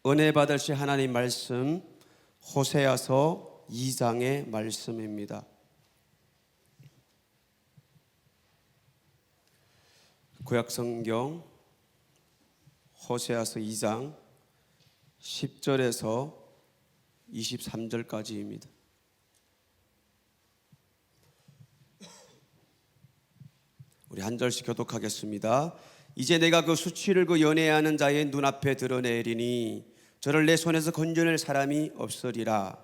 은혜 받으실 하나님 말씀 호세아서 2장의 말씀입니다. 구약성경 호세아서 2장 10절에서 23절까지입니다. 우리 한 절씩 교독하겠습니다. 이제 내가 그 수치를 그 연애하는 자의 눈앞에 드러내리니 저를 내 손에서 건져낼 사람이 없으리라.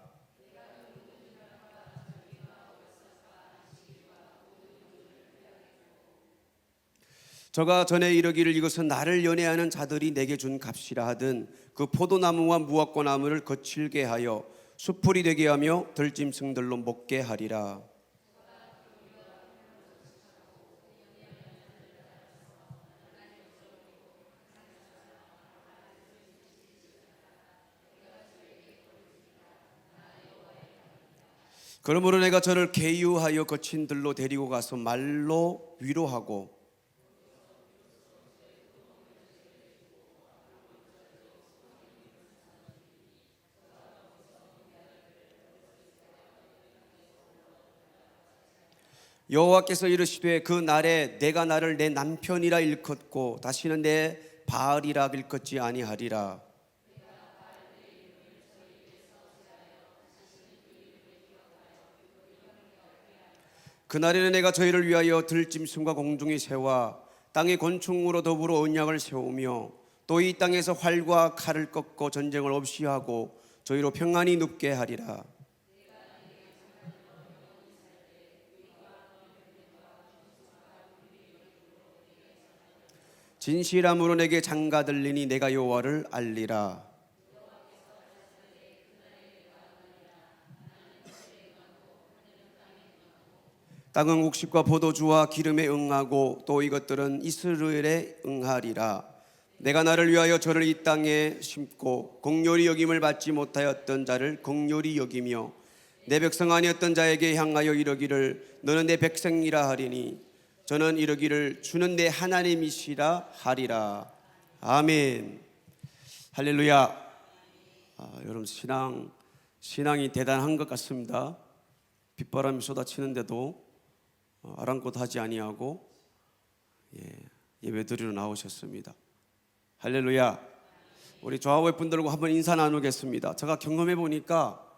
저가 전에 이르기를 이것은 나를 연애하는 자들이 내게 준 값이라 하든 그 포도나무와 무화과나무를 거칠게 하여 수풀이 되게 하며 들짐승들로 먹게 하리라. 그러므로 내가 저를 계유하여 거친 들로 데리고 가서 말로 위로하고 여호와께서 이르시되 그 날에 내가 나를 내 남편이라 일컫고 다시는 내 바알이라 일컫지 아니하리라. 그날에는 내가 저희를 위하여 들짐승과 공중의 새와 땅의 곤충으로 더불어 언약을 세우며 또 이 땅에서 활과 칼을 꺾고 전쟁을 없이 하고 저희로 평안히 눕게 하리라. 진실함으로 내게 장가 들리니 내가 여호와를 알리라. 땅은 곡식과 포도주와 기름에 응하고 또 이것들은 이스라엘에 응하리라. 내가 나를 위하여 저를 이 땅에 심고 공렬히 여김을 받지 못하였던 자를 공렬히 여기며 내 백성 아니었던 자에게 향하여 이르기를 너는 내 백성이라 하리니 저는 이르기를 주는 내 하나님이시라 하리라. 아멘. 할렐루야. 여러분 신앙이 대단한 것 같습니다. 빗바람이 쏟아치는데도 아랑곳하지 아니하고 예배드리러 나오셨습니다. 할렐루야. 우리 좌우의 분들과 한번 인사 나누겠습니다. 제가 경험해 보니까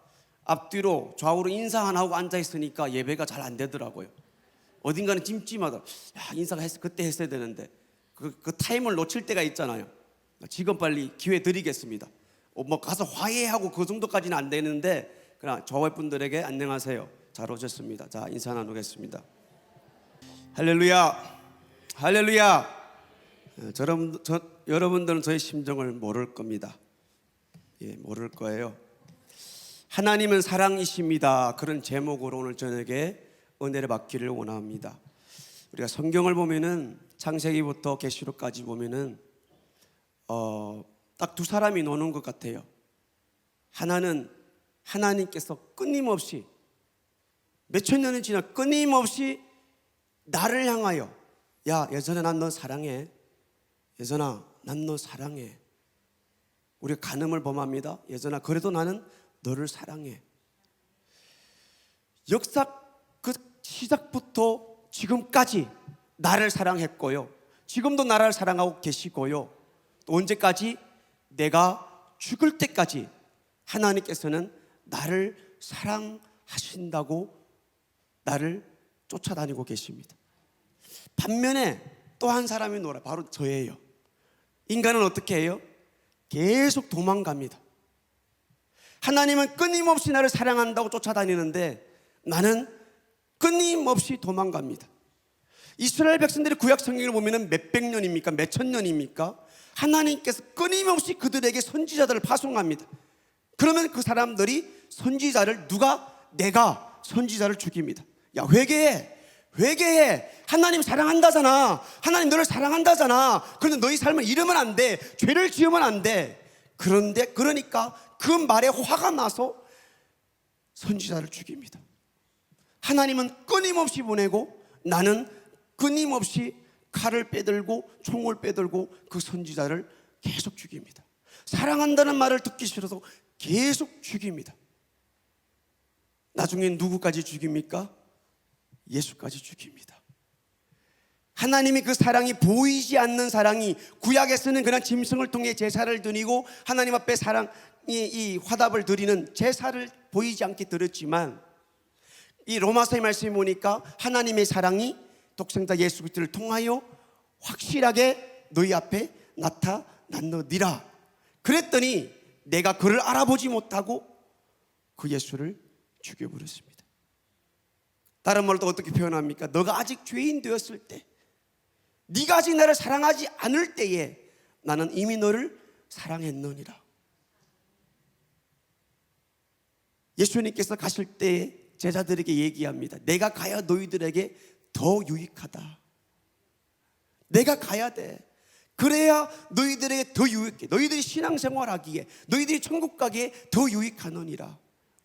앞뒤로 좌우로 인사 안 하고 앉아 있으니까 예배가 잘 안 되더라고요. 어딘가는 찜찜하다. 인사가 그때 했어야 되는데 그 타임을 놓칠 때가 있잖아요. 지금 빨리 기회 드리겠습니다. 뭐 가서 화해하고 그 정도까지는 안 되는데 그냥 좌우의 분들에게 안녕하세요. 잘 오셨습니다. 자, 인사 나누겠습니다. 할렐루야. 할렐루야. 여러분들은 저의 심정을 모를 겁니다. 모를 거예요. 하나님은 사랑이십니다. 그런 제목으로 오늘 저녁에 은혜를 받기를 원합니다. 우리가 성경을 보면은 창세기부터 계시록까지 보면은 딱 두 사람이 노는 것 같아요. 하나는 하나님께서 끊임없이 몇천 년이 지나 끊임없이 나를 향하여 야 예전에 난 너 사랑해. 예전아 난 너 사랑해. 우리가 간음을 범합니다. 예전아 그래도 나는 너를 사랑해. 역사 그 시작부터 지금까지 나를 사랑했고요. 지금도 나를 사랑하고 계시고요. 또 언제까지? 내가 죽을 때까지 하나님께서는 나를 사랑하신다고 나를 쫓아다니고 계십니다. 반면에 또 한 사람이 놀아 바로 저예요. 인간은 어떻게 해요? 계속 도망갑니다. 하나님은 끊임없이 나를 사랑한다고 쫓아다니는데 나는 끊임없이 도망갑니다. 이스라엘 백성들이 구약 성경을 보면 몇백 년입니까? 몇천 년입니까? 하나님께서 끊임없이 그들에게 선지자들을 파송합니다. 그러면 그 사람들이 선지자를 내가 선지자를 죽입니다. 야 회개해. 하나님 사랑한다잖아. 하나님 너를 사랑한다잖아. 그런데 너희 삶을 잃으면 안 돼. 죄를 지으면 안 돼. 그러니까 그 말에 화가 나서 선지자를 죽입니다. 하나님은 끊임없이 보내고 나는 끊임없이 칼을 빼들고 총을 빼들고 그 선지자를 계속 죽입니다. 사랑한다는 말을 듣기 싫어서 계속 죽입니다. 나중에 누구까지 죽입니까? 예수까지 죽입니다. 하나님이 그 사랑이 보이지 않는 사랑이, 구약에서는 그냥 짐승을 통해 제사를 드리고 하나님 앞에 사랑이 이 화답을 드리는 제사를 보이지 않게 드렸지만, 이 로마서의 말씀에 보니까 하나님의 사랑이 독생자 예수 그리스도를 통하여 확실하게 너희 앞에 나타났느니라. 그랬더니 내가 그를 알아보지 못하고 그 예수를 죽여버렸습니다. 다른 말로 또 어떻게 표현합니까? 너가 아직 죄인 되었을 때, 네가 아직 나를 사랑하지 않을 때에 나는 이미 너를 사랑했느니라. 예수님께서 가실 때 제자들에게 얘기합니다. 내가 가야 너희들에게 더 유익하다. 내가 가야 돼. 그래야 너희들에게 더 유익해. 너희들이 신앙생활하기에, 너희들이 천국 가기에 더 유익하느니라.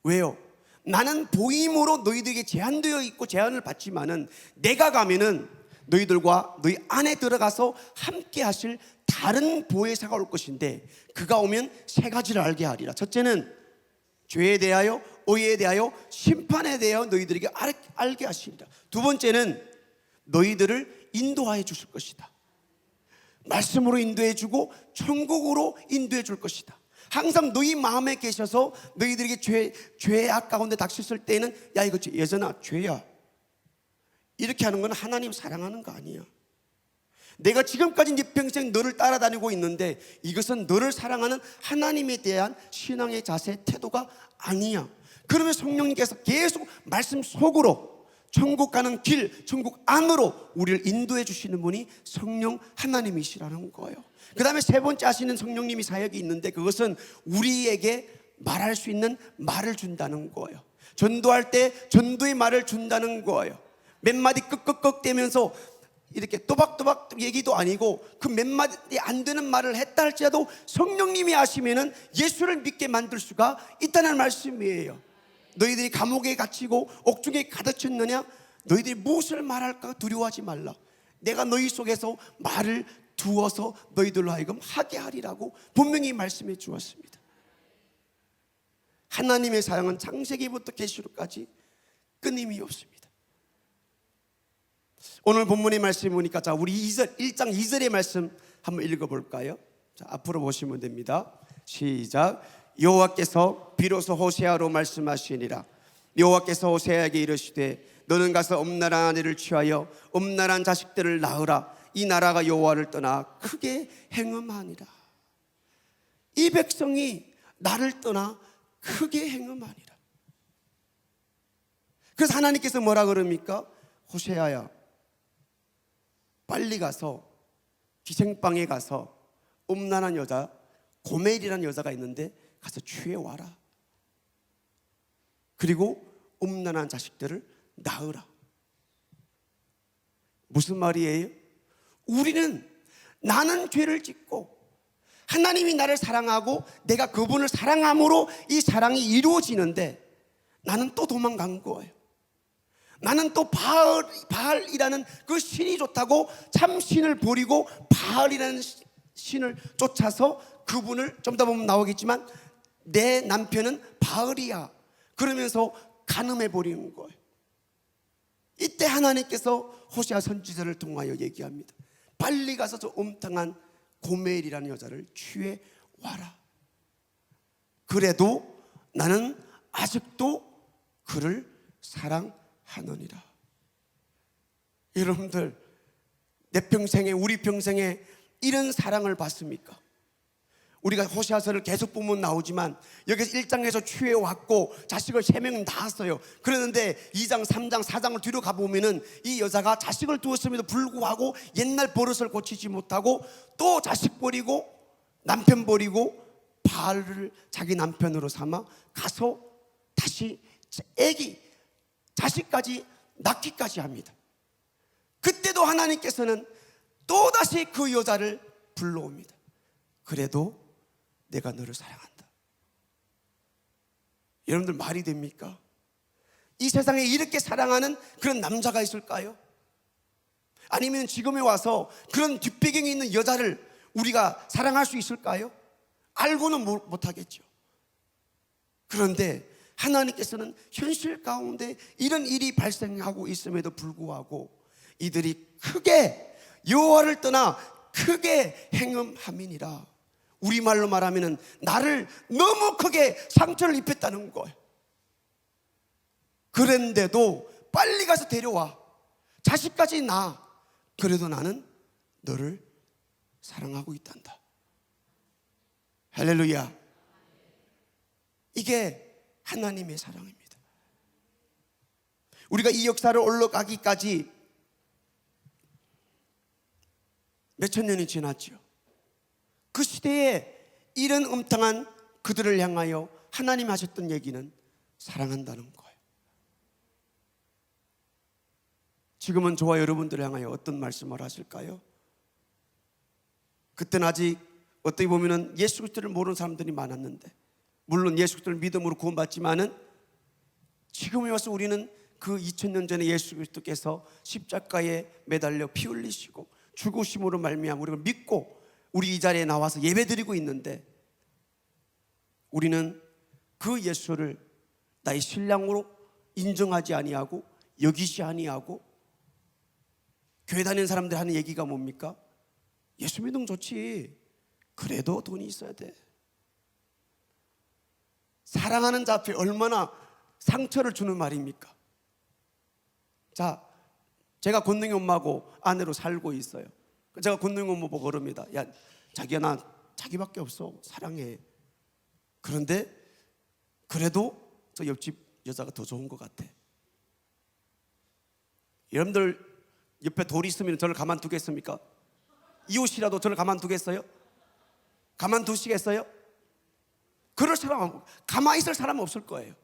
왜요? 나는 보임으로 너희들에게 제한되어 있고 제한을 받지만은 내가 가면은 너희들과 너희 안에 들어가서 함께 하실 다른 보혜사가 올 것인데, 그가 오면 세 가지를 알게 하리라. 첫째는 죄에 대하여, 의에 대하여, 심판에 대하여 너희들에게 알게 하시리라. 두 번째는 너희들을 인도하여 주실 것이다. 말씀으로 인도해 주고 천국으로 인도해 줄 것이다. 항상 너희 마음에 계셔서 너희들에게 죄의 악 가운데 닥쳤을 때에는 야, 이거 예전아 죄야, 이렇게 하는 건 하나님 사랑하는 거 아니야. 내가 지금까지 네 평생 너를 따라다니고 있는데 이것은 너를 사랑하는 하나님에 대한 신앙의 자세, 태도가 아니야. 그러면 성령님께서 계속 말씀 속으로 천국 가는 길, 천국 안으로 우리를 인도해 주시는 분이 성령 하나님이시라는 거예요. 그 다음에 세 번째 하시는 성령님이 사역이 있는데, 그것은 우리에게 말할 수 있는 말을 준다는 거예요. 전도할 때 전도의 말을 준다는 거예요. 몇 마디 끄끄끄 대면서 이렇게 또박또박 얘기도 아니고 그 몇 마디 안 되는 말을 했다 할지라도 성령님이 하시면은 예수를 믿게 만들 수가 있다는 말씀이에요. 너희들이 감옥에 갇히고 옥중에 가득 쳤느냐? 너희들이 무엇을 말할까 두려워하지 말라. 내가 너희 속에서 말을 두어서 너희들로 하여금 하게 하리라고 분명히 말씀해 주었습니다. 하나님의 사랑은 창세기부터 계시록까지 끊임이 없습니다. 오늘 본문의 말씀 보니까, 자, 우리 1장 2절의 말씀 한번 읽어볼까요? 자, 앞으로 보시면 됩니다. 시작. 여호와께서 비로소 호세아로 말씀하시니라. 여호와께서 호세아에게 이르시되 너는 가서 음란한 아내를 취하여 음란한 자식들을 낳으라. 이 나라가 여호와를 떠나 크게 행음하니라. 이 백성이 나를 떠나 크게 행음하니라. 그래서 하나님께서 뭐라 그럽니까? 호세아야, 빨리 가서 기생방에 가서 음란한 여자, 고멜이라는 여자가 있는데 가서 취해와라. 그리고 음란한 자식들을 낳으라. 무슨 말이에요? 우리는, 나는 죄를 짓고 하나님이 나를 사랑하고 내가 그분을 사랑함으로 이 사랑이 이루어지는데 나는 또 도망간 거예요. 나는 또 바알이라는 그 신이 좋다고 참 신을 버리고 바알이라는 신을 쫓아서 그분을, 좀 더 보면 나오겠지만, 내 남편은 바알이야 그러면서 간음해 버리는 거예요. 이때 하나님께서 호세아 선지자를 통하여 얘기합니다. 빨리 가서 저 음탕한 고멜이라는 여자를 취해 와라. 그래도 나는 아직도 그를 사랑하느니라. 여러분들, 내 평생에, 우리 평생에 이런 사랑을 받습니까? 우리가 호세아서를 계속 보면 나오지만 여기서 1장에서 취해왔고 자식을 3명 낳았어요. 그러는데 2장, 3장, 4장을 뒤로 가보면은 이 여자가 자식을 두었음에도 불구하고 옛날 버릇을 고치지 못하고 또 자식 버리고 남편 버리고 바알을 자기 남편으로 삼아 가서 다시 애기, 자식까지 낳기까지 합니다. 그때도 하나님께서는 또다시 그 여자를 불러옵니다. 그래도 내가 너를 사랑한다. 여러분들, 말이 됩니까? 이 세상에 이렇게 사랑하는 그런 남자가 있을까요? 아니면 지금에 와서 그런 뒷배경이 있는 여자를 우리가 사랑할 수 있을까요? 알고는 못하겠죠. 그런데 하나님께서는 현실 가운데 이런 일이 발생하고 있음에도 불구하고 이들이 크게 여호와를 떠나 크게 행음함이니라. 우리말로 말하면 나를 너무 크게 상처를 입혔다는 거예요. 그런데도 빨리 가서 데려와, 자식까지 낳아. 그래도 나는 너를 사랑하고 있단다. 할렐루야. 이게 하나님의 사랑입니다. 우리가 이 역사를 올라가기까지 몇천 년이 지났죠. 그 시대에 이런 음탕한 그들을 향하여 하나님 하셨던 얘기는 사랑한다는 거예요. 지금은 저와 여러분들을 향하여 어떤 말씀을 하실까요? 그때는 아직 어떻게 보면 예수 그리스도를 모르는 사람들이 많았는데, 물론 예수 그리스도를 믿음으로 구원받지만은 지금에 와서 우리는 그 2000년 전에 예수 그리스도께서 십자가에 매달려 피 흘리시고 죽으심으로 말미암아 우리가 믿고 우리 이 자리에 나와서 예배드리고 있는데, 우리는 그 예수를 나의 신랑으로 인정하지 아니하고 여기지 아니하고, 교회 다니는 사람들 하는 얘기가 뭡니까? 예수 믿으면 좋지, 그래도 돈이 있어야 돼. 사랑하는 자 앞에 얼마나 상처를 주는 말입니까? 자, 제가 권능이 엄마하고 아내로 살고 있어요. 제가 권능이 엄마 보고 그럽니다. 야, 자기야, 나 자기밖에 없어, 사랑해. 그런데 그래도 저 옆집 여자가 더 좋은 것 같아. 여러분들 옆에 돌이 있으면 저를 가만두겠습니까? 이웃이라도 저를 가만두겠어요? 가만두시겠어요? 그럴 사람, 가만히 있을 사람은 없을 거예요.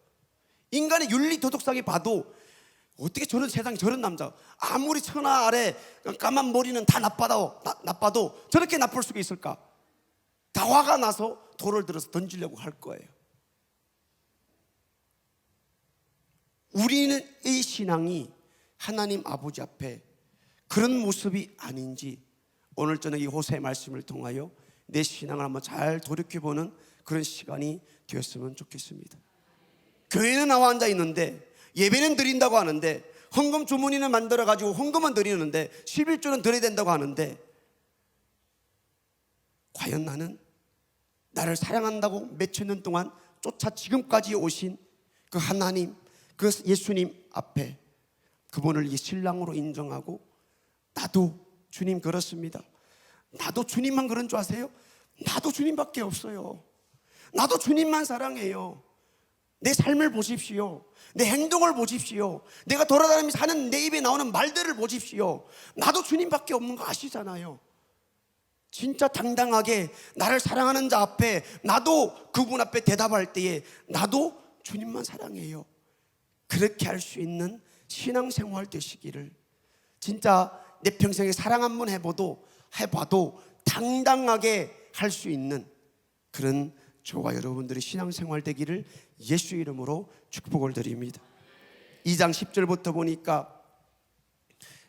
인간의 윤리 도덕상에 봐도 어떻게 저런 세상에 저런 남자, 아무리 천하 아래 까만 머리는 다 나빠도 저렇게 나쁠 수가 있을까? 다 화가 나서 돌을 들어서 던지려고 할 거예요. 우리는 이 신앙이 하나님 아버지 앞에 그런 모습이 아닌지 오늘 저녁 이 호세의 말씀을 통하여 내 신앙을 한번 잘 돌이켜보는 그런 시간이 되었으면 좋겠습니다. 교회는 나와 앉아 있는데, 예배는 드린다고 하는데, 헌금 주머니는 만들어가지고 헌금은 드리는데, 11조는 드려야 된다고 하는데, 과연 나는 나를 사랑한다고 몇천 년 동안 쫓아 지금까지 오신 그 하나님, 그 예수님 앞에 그분을 이 신랑으로 인정하고, 나도 주님 그렇습니다, 나도 주님만 그런 줄 아세요? 나도 주님밖에 없어요. 나도 주님만 사랑해요. 내 삶을 보십시오. 내 행동을 보십시오. 내가 돌아다니면서 하는 내 입에 나오는 말들을 보십시오. 나도 주님밖에 없는 거 아시잖아요. 진짜 당당하게 나를 사랑하는 자 앞에, 나도 그분 앞에 대답할 때에 나도 주님만 사랑해요, 그렇게 할 수 있는 신앙생활 되시기를, 진짜 내 평생에 사랑 한번 해봐도 당당하게 할 수 있는 그런 저와 여러분들의 신앙생활 되기를 예수 이름으로 축복을 드립니다. 2장 10절부터 보니까,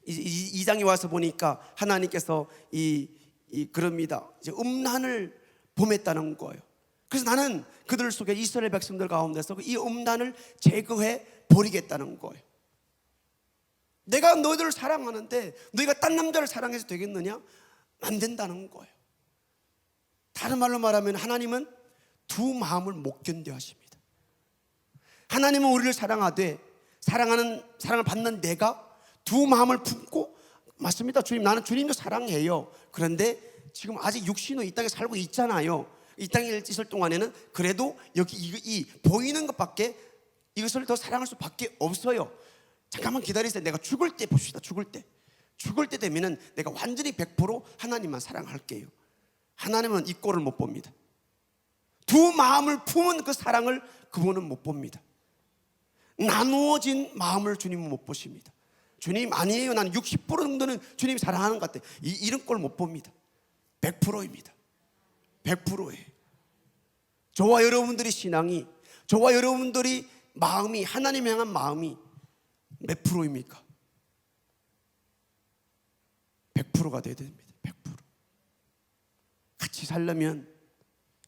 2장에 와서 보니까 하나님께서 그럽니다. 이제 음란을 범했다는 거예요. 그래서 나는 그들 속에, 이스라엘 백성들 가운데서 이 음란을 제거해 버리겠다는 거예요. 내가 너희들을 사랑하는데 너희가 딴 남자를 사랑해서 되겠느냐? 안 된다는 거예요. 다른 말로 말하면 하나님은 두 마음을 못 견뎌 하십니다. 하나님은 우리를 사랑하되, 사랑을 받는 내가 두 마음을 품고, 맞습니다, 주님, 나는 주님도 사랑해요. 그런데 지금 아직 육신으로 이 땅에 살고 있잖아요. 이 땅에 있을 동안에는 그래도 여기 이 보이는 것밖에, 이것을 더 사랑할 수밖에 없어요. 잠깐만 기다리세요. 내가 죽을 때 봅시다. 죽을 때 되면은 내가 완전히 100% 하나님만 사랑할게요. 하나님은 이 꼴을 못 봅니다. 두 마음을 품은 그 사랑을 그분은 못 봅니다. 나누어진 마음을 주님은 못 보십니다. 주님, 아니에요, 나는 60% 정도는 주님이 사랑하는 것 같아, 이런 꼴 못 봅니다. 100%입니다. 100%예요. 저와 여러분들의 신앙이, 저와 여러분들이 마음이, 하나님 향한 마음이 몇 프로입니까? 100%가 돼야 됩니다. 100%. 같이 살려면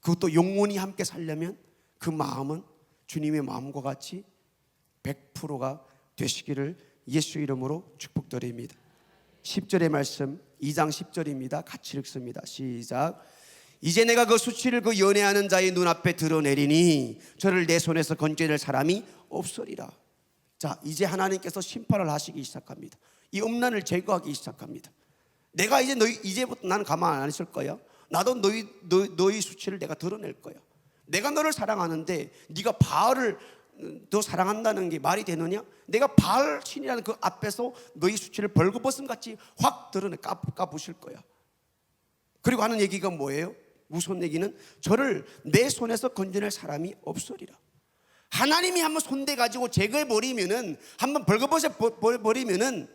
그것도 영원히 함께 살려면 그 마음은 주님의 마음과 같이 100%가 되시기를 예수 이름으로 축복드립니다. 10절의 말씀, 2장 10절입니다. 같이 읽습니다. 시작. 이제 내가 그 수치를 그 연애하는 자의 눈앞에 드러내리니 저를 내 손에서 건져낼 사람이 없으리라. 자, 이제 하나님께서 심판을 하시기 시작합니다. 이 음란을 제거하기 시작합니다. 내가 이제 이제부터 나는 가만 안 있을 거야. 나도 너희 수치를 내가 드러낼 거야. 내가 너를 사랑하는데 네가 바알을 더 사랑한다는 게 말이 되느냐? 내가 바알 신이라는 그 앞에서 너희 수치를 벌거벗음 같이 확 드러내 까부실 거야. 그리고 하는 얘기가 뭐예요? 무슨 얘기는 저를 내 손에서 건져낼 사람이 없으리라. 하나님이 한번 손대 가지고 제거해 버리면은, 한번 벌거벗어 버리면은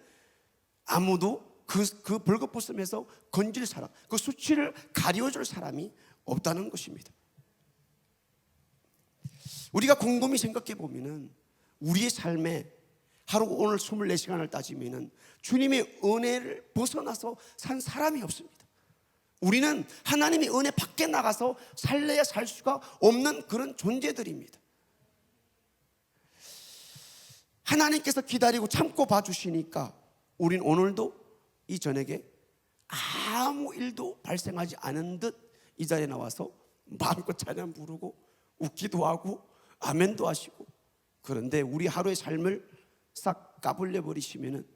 아무도 그 벌거벗음에서 건질 사람, 그 수치를 가려줄 사람이 없다는 것입니다. 우리가 곰곰이 생각해 보면은 우리의 삶에 하루 오늘 24시간을 따지면은 주님의 은혜를 벗어나서 산 사람이 없습니다. 우리는 하나님의 은혜 밖에 나가서 살래야 살 수가 없는 그런 존재들입니다. 하나님께서 기다리고 참고 봐주시니까 우린 오늘도 이 저녁에 아무 일도 발생하지 않은 듯 이 자리에 나와서 마음껏 찬양 부르고 웃기도 하고 아멘도 하시고, 그런데 우리 하루의 삶을 싹 까불려 버리시면은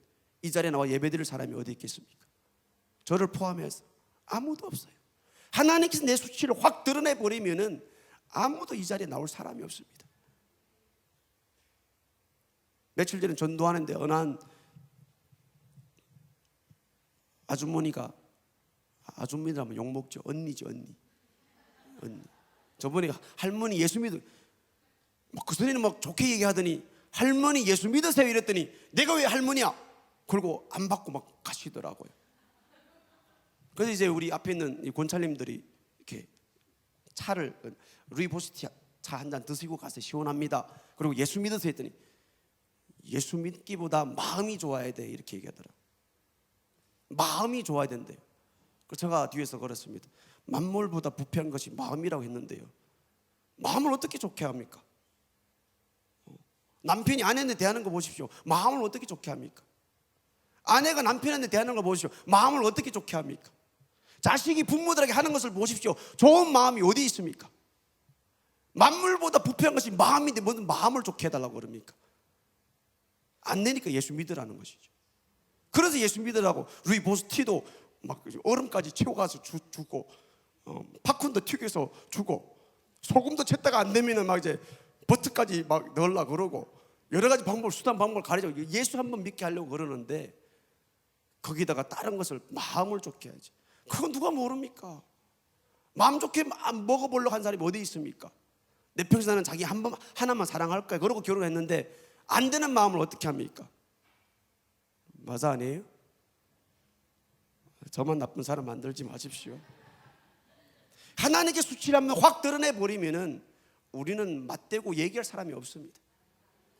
이 자리에 나와 예배드릴 사람이 어디 있겠습니까? 저를 포함해서 아무도 없어요. 하나님께서 내 수치를 확 드러내 버리면은 아무도 이 자리에 나올 사람이 없습니다. 며칠 전에 전도하는데 어느 한 아주머니가, 아주머니라면 욕먹죠. 언니지, 언니. 저번에 할머니 예수 믿어, 그 소리는 막 좋게 얘기하더니 할머니 예수 믿으세요 이랬더니 내가 왜 할머니야? 그리고 안 받고 막 가시더라고요. 그래서 이제 우리 앞에 있는 이 권찰님들이 이렇게 차를, 루이보스티 차 한 잔 드시고 가세요. 시원합니다. 그리고 예수 믿으세요 했더니 예수 믿기보다 마음이 좋아야 돼 이렇게 얘기하더라고요. 마음이 좋아야 된대요. 그래서 제가 뒤에서 걸었습니다. 만물보다 부패한 것이 마음이라고 했는데요, 마음을 어떻게 좋게 합니까? 남편이 아내한테 대하는 거 보십시오. 마음을 어떻게 좋게 합니까? 아내가 남편한테 대하는 거 보십시오. 마음을 어떻게 좋게 합니까? 자식이 부모들에게 하는 것을 보십시오. 좋은 마음이 어디 있습니까? 만물보다 부패한 것이 마음인데 무슨 마음을 좋게 해달라고 그럽니까? 안 되니까 예수 믿으라는 것이죠. 그래서 예수 믿으라고 루이보스티도 막 얼음까지 채워가서 주고, 팝콘도 튀겨서 주고, 소금도 챘다가 안 되면은 막 이제 버터까지 막 넣으려고 그러고, 여러 가지 방법, 수단 방법을 가르쳐 예수 한번 믿게 하려고 그러는데, 거기다가 다른 것을 마음을 좋게 해야지. 그건 누가 모릅니까? 마음 좋게 먹어보려고 한 사람이 어디 있습니까? 내 평생 나는 자기 하나만 사랑할 거야 그러고 결혼했는데 안 되는 마음을 어떻게 합니까? 맞아, 아니에요? 저만 나쁜 사람 만들지 마십시오. 하나님께 수치라면 확 드러내버리면은 우리는 맞대고 얘기할 사람이 없습니다.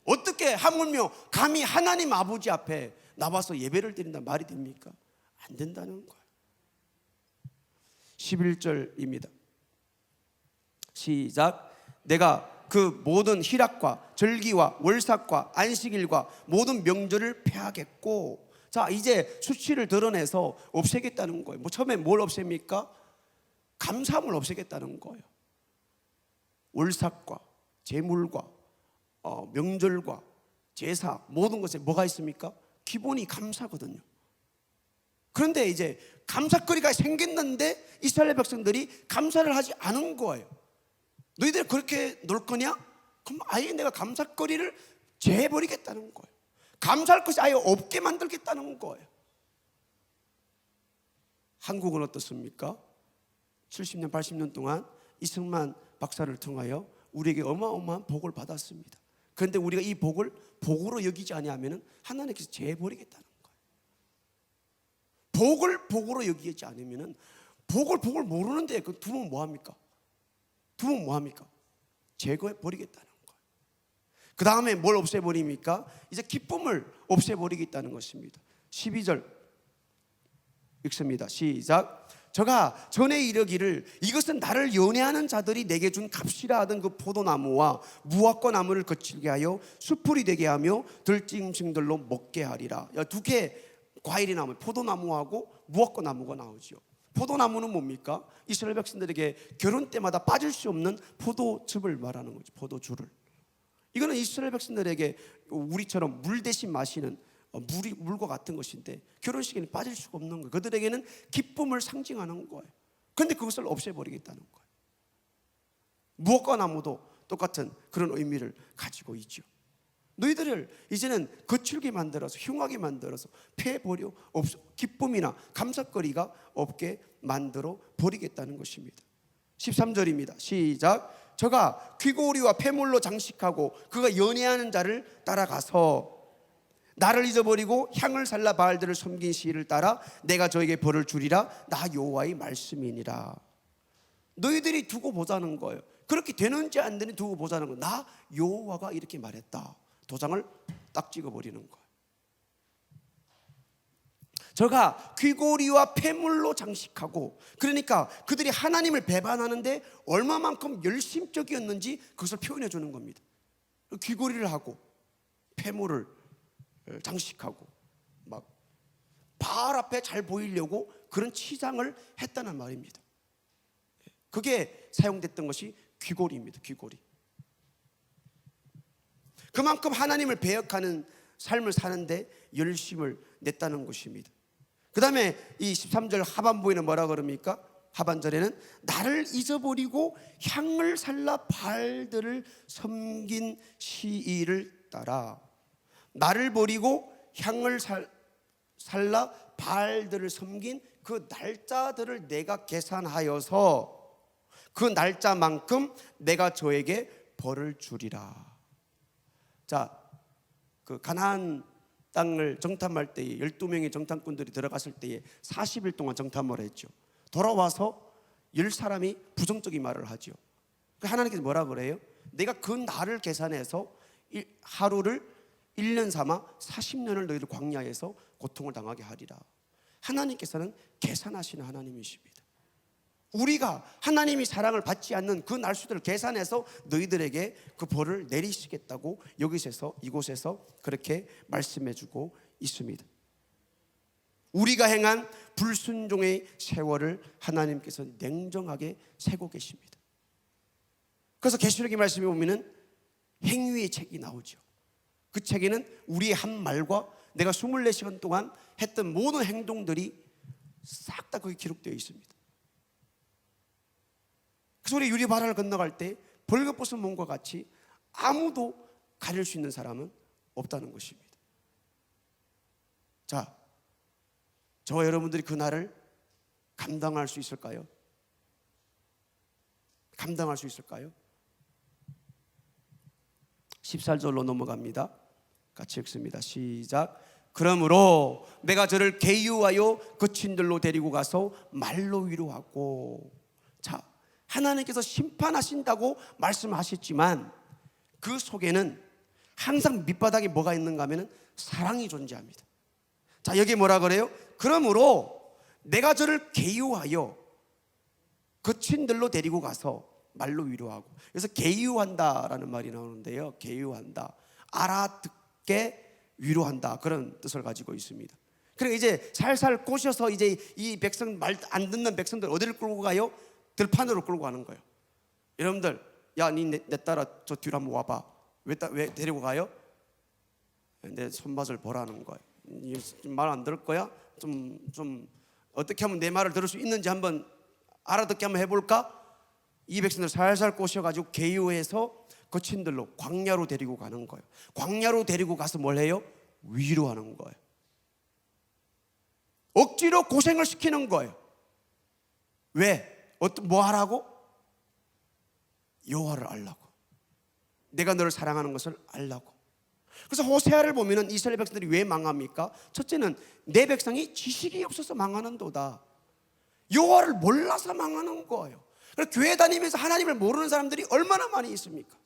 어떻게 하물며 감히 하나님 아버지 앞에 나와서 예배를 드린다 말이 됩니까? 안 된다는 거예요. 11절입니다. 시작. 내가 그 모든 희락과 절기와 월삭과 안식일과 모든 명절을 폐하겠고, 자, 이제 수치를 드러내서 없애겠다는 거예요. 처음에 뭘 없앱니까? 감사함을 없애겠다는 거예요. 월삭과 제물과 명절과 제사, 모든 것에 뭐가 있습니까? 기본이 감사거든요. 그런데 이제 감사거리가 생겼는데 이스라엘 백성들이 감사를 하지 않은 거예요. 너희들 그렇게 놀 거냐? 그럼 아예 내가 감사거리를 제해버리겠다는 거예요. 감사할 것이 아예 없게 만들겠다는 거예요. 한국은 어떻습니까? 70년, 80년 동안 이승만 박사를 통하여 우리에게 어마어마한 복을 받았습니다. 그런데 우리가 이 복을 복으로 여기지 아니하면 하나님께서 제해버리겠다는 거예요. 복을 복으로 여기지 않으면, 복을 모르는데 그 두면 뭐합니까? 두면 뭐합니까? 제거해버리겠다는 거예요. 그 다음에 뭘 없애버립니까? 이제 기쁨을 없애버리겠다는 것입니다. 12절 읽습니다. 시작. 저가 전에 이르기를 이것은 나를 연애하는 자들이 내게 준 값이라 하던 그 포도나무와 무화과 나무를 거칠게 하여 수풀이 되게 하며 들짐승들로 먹게 하리라. 두 개 과일이 나오면 포도나무하고 무화과 나무가 나오죠. 포도나무는 뭡니까? 이스라엘 백성들에게 결혼 때마다 빠질 수 없는 포도즙을 말하는 거죠. 포도주를. 이거는 이스라엘 백성들에게 우리처럼 물 대신 마시는 물과 같은 것인데 결혼식에는 빠질 수가 없는 거예요. 그들에게는 기쁨을 상징하는 거예요. 그런데 그것을 없애버리겠다는 거예요. 무화과 나무도 똑같은 그런 의미를 가지고 있죠. 너희들을 이제는 거칠게 만들어서 흉하게 만들어서 패버려 기쁨이나 감사거리가 없게 만들어 버리겠다는 것입니다. 13절입니다. 시작. 저가 귀고리와 폐물로 장식하고 그가 연애하는 자를 따라가서 나를 잊어버리고 향을 살라 바알들을 섬긴 시를 따라 내가 저에게 벌을 주리라. 나 여호와의 말씀이니라. 너희들이 두고 보자는 거예요. 그렇게 되는지 안 되는지 두고 보자는 거예요. 나 여호와가 이렇게 말했다. 도장을 딱 찍어버리는 거예요. 저가 귀고리와 폐물로 장식하고, 그러니까 그들이 하나님을 배반하는데 얼마만큼 열심적이었는지 그것을 표현해 주는 겁니다. 귀고리를 하고 폐물을 장식하고 막 바알 앞에 잘 보이려고 그런 치장을 했다는 말입니다. 그게 사용됐던 것이 귀고리입니다. 귀고리. 그만큼 하나님을 배역하는 삶을 사는데 열심을 냈다는 것입니다. 그 다음에 이 13절 하반부에는 뭐라 그럽니까? 하반절에는 나를 잊어버리고 향을 살라 바알들을 섬긴 시일을 따라, 나를 버리고 향을 살라 바알들을 섬긴 그 날짜들을 내가 계산하여서 그 날짜만큼 내가 저에게 벌을 주리라. 자, 그 가나안 땅을 정탐할 때에 12명의 정탐꾼들이 들어갔을 때에 40일 동안 정탐을 했죠. 돌아와서 10사람이 부정적인 말을 하죠. 하나님께서 뭐라 그래요? 내가 그 날을 계산해서 하루를 1년 삼아 40년을 너희를 광야에서 고통을 당하게 하리라. 하나님께서는 계산하시는 하나님이십니다. 우리가 하나님이 사랑을 받지 않는 그 날수들을 계산해서 너희들에게 그 벌을 내리시겠다고 이곳에서 그렇게 말씀해주고 있습니다. 우리가 행한 불순종의 세월을 하나님께서 냉정하게 세고 계십니다. 그래서 계시록의 말씀에 보면은 행위의 책이 나오죠. 그 책에는 우리의 한 말과 내가 24시간 동안 했던 모든 행동들이 싹 다 거기 기록되어 있습니다. 그래서 우리 유리바라를 건너갈 때 벌거벗은 몸과 같이 아무도 가릴 수 있는 사람은 없다는 것입니다. 자, 저와 여러분들이 그 날을 감당할 수 있을까요? 감당할 수 있을까요? 14절로 넘어갑니다. 같이 읽습니다. 시작. 그러므로 내가 저를 계유하여 거친들로 데리고 가서 말로 위로하고. 자, 하나님께서 심판하신다고 말씀하셨지만 그 속에는 항상 밑바닥에 뭐가 있는가 하면 사랑이 존재합니다. 자, 여기 뭐라 그래요? 그러므로 내가 저를 계유하여 거친들로 데리고 가서 말로 위로하고. 그래서 계유한다라는 말이 나오는데요, 계유한다, 알아듣게 위로한다, 그런 뜻을 가지고 있습니다. 그러니까 이제 살살 꼬셔서 이제 이 백성, 말 안 듣는 백성들 어디를 끌고 가요? 들판으로 끌고 가는 거예요. 여러분들, 야, 니 내 따라 저 뒤로 한번 와봐. 왜 데리고 가요? 내 손맛을 보라는 거예요. 말 안 들을 거야? 좀 어떻게 하면 내 말을 들을 수 있는지 한번 알아듣게 한번 해볼까? 이 백성들 살살 꼬셔가지고 계유해서 거친들로 광야로 데리고 가는 거예요. 광야로 데리고 가서 뭘 해요? 위로하는 거예요. 억지로 고생을 시키는 거예요. 왜? 뭐 하라고? 여호와를 알라고, 내가 너를 사랑하는 것을 알라고. 그래서 호세아를 보면은 이스라엘 백성들이 왜 망합니까? 첫째는 내 백성이 지식이 없어서 망하는도다. 여호와를 몰라서 망하는 거예요. 그래서 교회 다니면서 하나님을 모르는 사람들이 얼마나 많이 있습니까?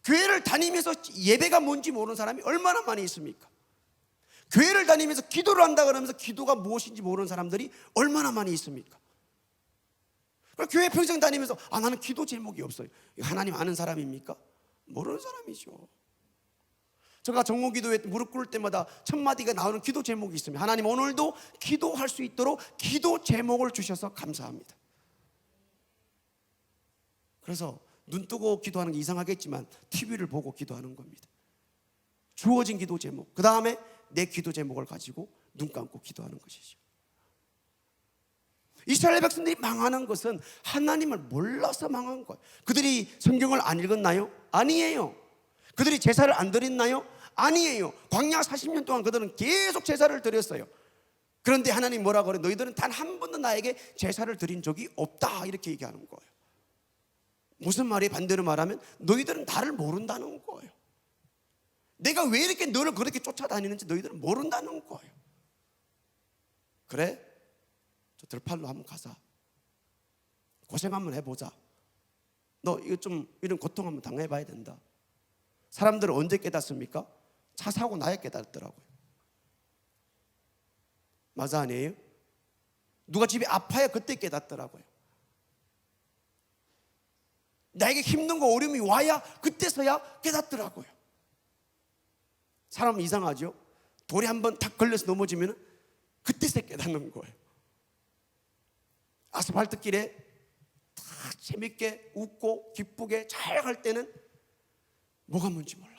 교회를 다니면서 예배가 뭔지 모르는 사람이 얼마나 많이 있습니까? 교회를 다니면서 기도를 한다 그러면서 기도가 무엇인지 모르는 사람들이 얼마나 많이 있습니까? 교회 평생 다니면서 나는 기도 제목이 없어요. 하나님 아는 사람입니까? 모르는 사람이죠. 제가 정오기도회 무릎 꿇을 때마다 첫 마디가 나오는 기도 제목이 있습니다. 하나님 오늘도 기도할 수 있도록 기도 제목을 주셔서 감사합니다. 그래서 눈 뜨고 기도하는 게 이상하겠지만 TV를 보고 기도하는 겁니다. 주어진 기도 제목, 그 다음에 내 기도 제목을 가지고 눈 감고 기도하는 것이죠. 이스라엘 백성들이 망하는 것은 하나님을 몰라서 망한 거예요. 그들이 성경을 안 읽었나요? 아니에요. 그들이 제사를 안 드렸나요? 아니에요. 광야 40년 동안 그들은 계속 제사를 드렸어요. 그런데 하나님 뭐라고 그래요? 너희들은 단 한 번도 나에게 제사를 드린 적이 없다, 이렇게 얘기하는 거예요. 무슨 말이 반대로 말하면 너희들은 나를 모른다는 거예요. 내가 왜 이렇게 너를 그렇게 쫓아다니는지 너희들은 모른다는 거예요. 그래? 저 들팔로 한번 가자. 고생 한번 해보자. 너 이거 좀 이런 고통 한번 당해봐야 된다. 사람들은 언제 깨닫습니까? 차 사고 나야 깨닫더라고요. 맞아, 아니에요? 누가 집이 아파야 그때 깨닫더라고요. 나에게 힘든 거 어려움이 와야 그때서야 깨닫더라고요. 사람은 이상하죠? 돌에 한번 탁 걸려서 넘어지면 그때서 깨닫는 거예요. 아스팔트 길에 다 재밌게 웃고 기쁘게 잘 갈 때는 뭐가 뭔지 몰라요.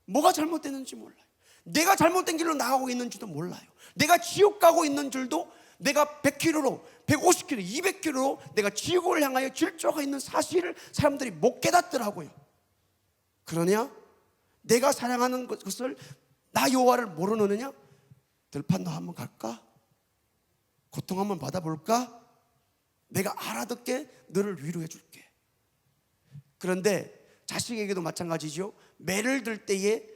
뭐가 잘못됐는지 몰라요. 내가 잘못된 길로 나가고 있는지도 몰라요. 내가 지옥 가고 있는 줄도, 내가 100km로 150km 200km로 내가 지옥을 향하여 질주하고 있는 사실을 사람들이 못 깨닫더라고요. 그러냐? 내가 사랑하는 것을 나 여호와를 모르느냐? 들판도 한번 갈까? 고통 한번 받아볼까? 내가 알아듣게 너를 위로해 줄게. 그런데 자식에게도 마찬가지죠. 매를 들 때에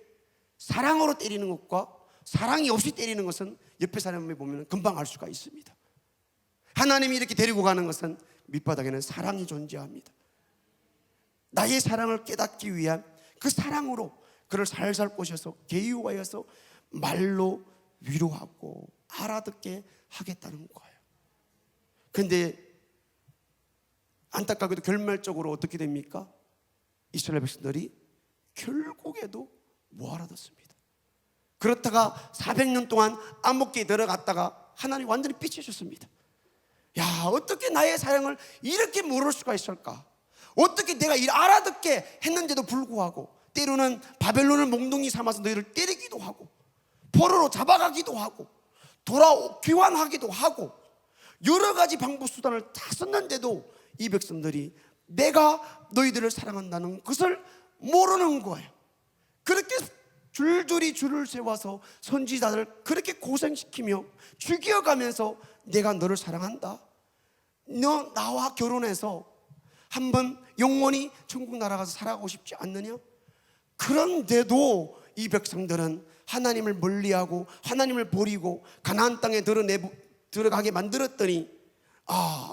사랑으로 때리는 것과 사랑이 없이 때리는 것은 옆에 사람을 보면 금방 알 수가 있습니다. 하나님이 이렇게 데리고 가는 것은 밑바닥에는 사랑이 존재합니다. 나의 사랑을 깨닫기 위한 그 사랑으로 그를 살살 꼬셔서 계유하여서 말로 위로하고 알아듣게 하겠다는 거예요. 그런데 안타깝게도 결말적으로 어떻게 됩니까? 이스라엘 백성들이 결국에도 못 알아듣습니다. 그렇다가 400년 동안 암흑기에 들어갔다가 하나님 완전히 삐치셨습니다. 야, 어떻게 나의 사랑을 이렇게 모를 수가 있을까? 어떻게 내가 알아듣게 했는데도 불구하고 때로는 바벨론을 몽둥이 삼아서 너희를 때리기도 하고 포로로 잡아가기도 하고 귀환하기도 하고 여러 가지 방법 수단을 다 썼는데도 이 백성들이 내가 너희들을 사랑한다는 것을 모르는 거예요. 그렇게 줄줄이 줄을 세워서 선지자들을 그렇게 고생시키며 죽여가면서 내가 너를 사랑한다, 너 나와 결혼해서 한번 영원히 천국 나라가서 살아가고 싶지 않느냐? 그런데도 이 백성들은 하나님을 멀리하고 하나님을 버리고 가나안 땅에 들어가게 만들었더니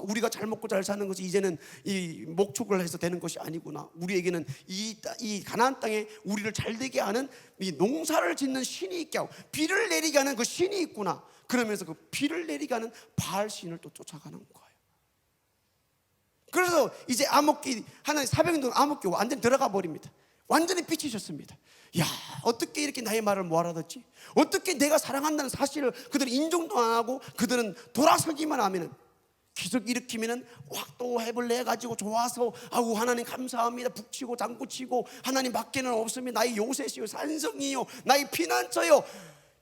우리가 잘 먹고 잘 사는 것이 이제는 이 목축을 해서 되는 것이 아니구나. 우리에게는 이 가나안 땅에 우리를 잘 되게 하는 이 농사를 짓는 신이 있게 하고 비를 내리게 하는 그 신이 있구나. 그러면서 그 비를 내리게 하는 바알 신을 또 쫓아가는 거예요. 그래서 이제 암흑기 하나님 400년 동안 암흑기 완전히 들어가 버립니다. 완전히 삐치셨습니다. 야, 어떻게 이렇게 나의 말을 못 알아듣지? 어떻게 내가 사랑한다는 사실을 그들은 인정도 안 하고 그들은 돌아서기만 하면은 기적 일으키면은 확 또 해볼 내 가지고 좋아서 하나님 감사합니다 북치고 장구치고 하나님 밖에는 없으면 나의 요새시요 산성이요 나의 피난처요